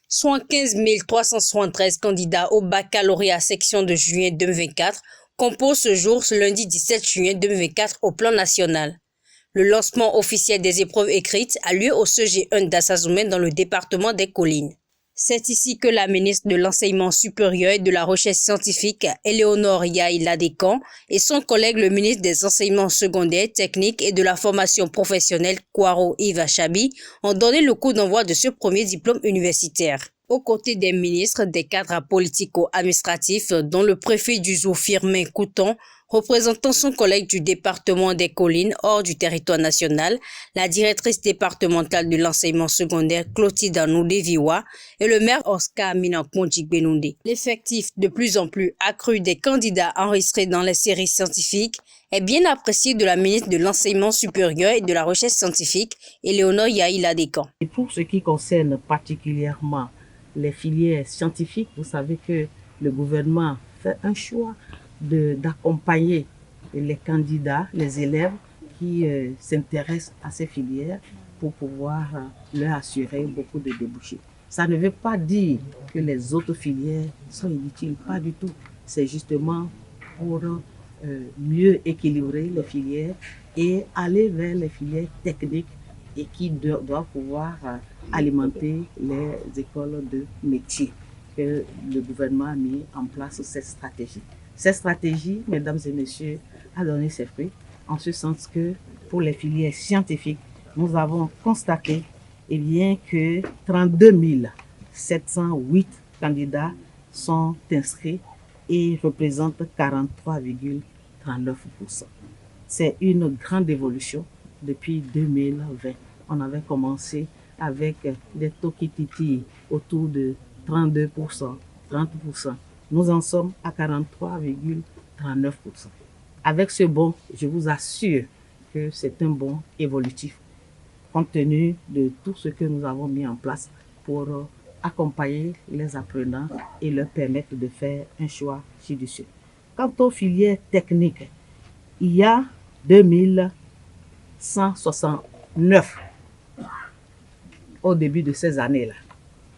Soit 15 373 candidats au baccalauréat section de juin 2024 composent ce jour, ce lundi 17 juin 2024, au plan national. Le lancement officiel des épreuves écrites a lieu au CG1 d'Assazoumen dans le département des Collines. C'est ici que la ministre de l'Enseignement supérieur et de la Recherche scientifique, Éléonore Yaye Ladécan, et son collègue le ministre des Enseignements secondaires, techniques et de la formation professionnelle, Kwaro Yves Chabi, ont donné le coup d'envoi de ce premier diplôme universitaire. Aux côtés des ministres, des cadres politico-administratifs, dont le préfet du Zou Firmin Couton, représentant son collègue du département des Collines hors du territoire national, la directrice départementale de l'enseignement secondaire Clotilde Anoudé-Viwa et le maire Oscar Minamponjik-Benoundé. L'effectif de plus en plus accru des candidats enregistrés dans les séries scientifiques est bien apprécié de la ministre de l'Enseignement supérieur et de la Recherche scientifique, Éléonore Yaye Ladécan. Et pour ce qui concerne particulièrement les filières scientifiques, vous savez que le gouvernement fait un choix d'accompagner les candidats, les élèves qui s'intéressent à ces filières pour pouvoir leur assurer beaucoup de débouchés. Ça ne veut pas dire que les autres filières sont inutiles, pas du tout. C'est justement pour mieux équilibrer les filières et aller vers les filières techniques et qui doivent pouvoir alimenter les écoles de métier que le gouvernement a mis en place cette stratégie. Cette stratégie, mesdames et messieurs, a donné ses fruits, en ce sens que pour les filières scientifiques, nous avons constaté que 32 708 candidats sont inscrits et représentent 43,39%. C'est une grande évolution depuis 2020. On avait commencé avec des taux qui titillent autour de 32%, 30%. Nous en sommes à 43,39%. Avec ce bond, je vous assure que c'est un bond évolutif, compte tenu de tout ce que nous avons mis en place pour accompagner les apprenants et leur permettre de faire un choix judicieux. Quant aux filières techniques, il y a 2169 au début de ces années-là.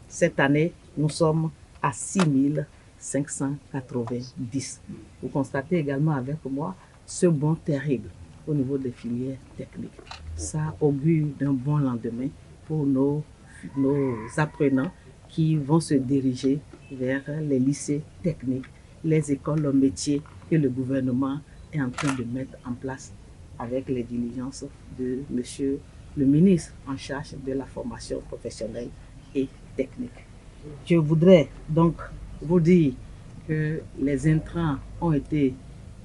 Cette année, nous sommes à 6590. Vous constatez également avec moi ce bond terrible au niveau des filières techniques. Ça augure d'un bon lendemain pour nos apprenants qui vont se diriger vers les lycées techniques, les écoles au métier que le gouvernement est en train de mettre en place avec les diligences de monsieur le ministre en charge de la formation professionnelle et technique. Je voudrais donc vous dire que les intrants ont été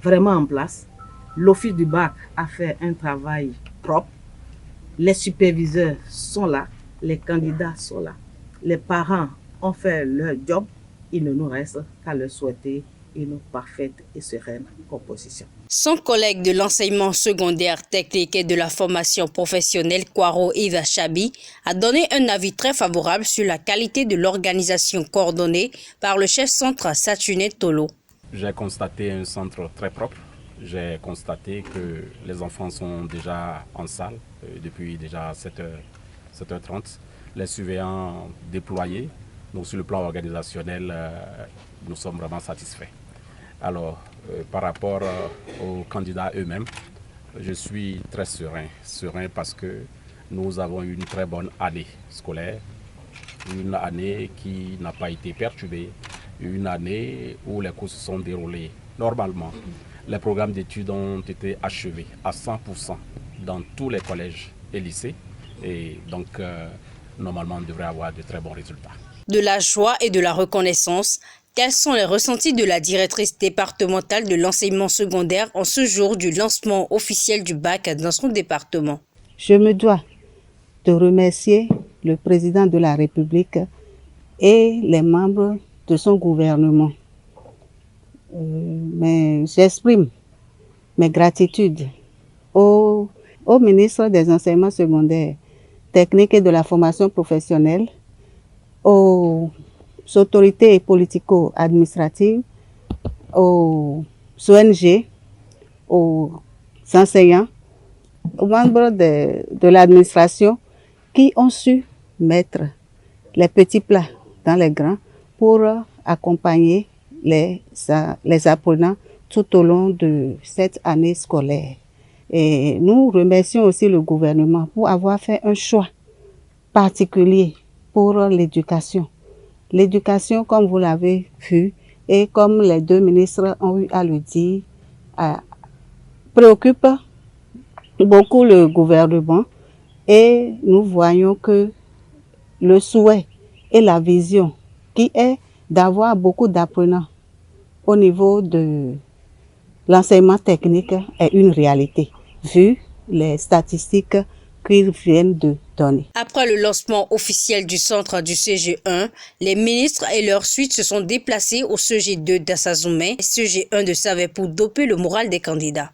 vraiment en place. L'Office du bac a fait un travail propre. Les superviseurs sont là, les candidats sont là. Les parents ont fait leur job. Il ne nous reste qu'à leur souhaiter une parfaite et sereine composition. Son collègue de l'enseignement secondaire technique et de la formation professionnelle, Kwaro Yves Chabi, a donné un avis très favorable sur la qualité de l'organisation coordonnée par le chef centre Saturné Tolo. J'ai constaté un centre très propre. J'ai constaté que les enfants sont déjà en salle depuis déjà 7h30. Les surveillants déployés. Donc sur le plan organisationnel, nous sommes vraiment satisfaits. Alors, par rapport aux candidats eux-mêmes, je suis très serein parce que nous avons eu une très bonne année scolaire, une année qui n'a pas été perturbée, une année où les cours se sont déroulés normalement. Les programmes d'études ont été achevés à 100% dans tous les collèges et lycées et donc normalement on devrait avoir de très bons résultats. De la joie et de la reconnaissance, quels sont les ressentis de la directrice départementale de l'enseignement secondaire en ce jour du lancement officiel du bac dans son département? Je me dois de remercier le président de la République et les membres de son gouvernement. Mais j'exprime mes gratitudes au ministre des Enseignements secondaires, techniques et de la formation professionnelle, aux autorités politico-administratives, aux ONG, aux enseignants, aux membres de l'administration qui ont su mettre les petits plats dans les grands pour accompagner les apprenants tout au long de cette année scolaire. Et nous remercions aussi le gouvernement pour avoir fait un choix particulier pour l'éducation. L'éducation, comme vous l'avez vu, et comme les deux ministres ont eu à le dire, préoccupe beaucoup le gouvernement et nous voyons que le souhait et la vision qui est d'avoir beaucoup d'apprenants au niveau de l'enseignement technique est une réalité, vu les statistiques qu'ils viennent de donner. Après le lancement officiel du centre du CG1, les ministres et leur suite se sont déplacés au CG2 d'Assazoumen et CG1 de Savé pour doper le moral des candidats.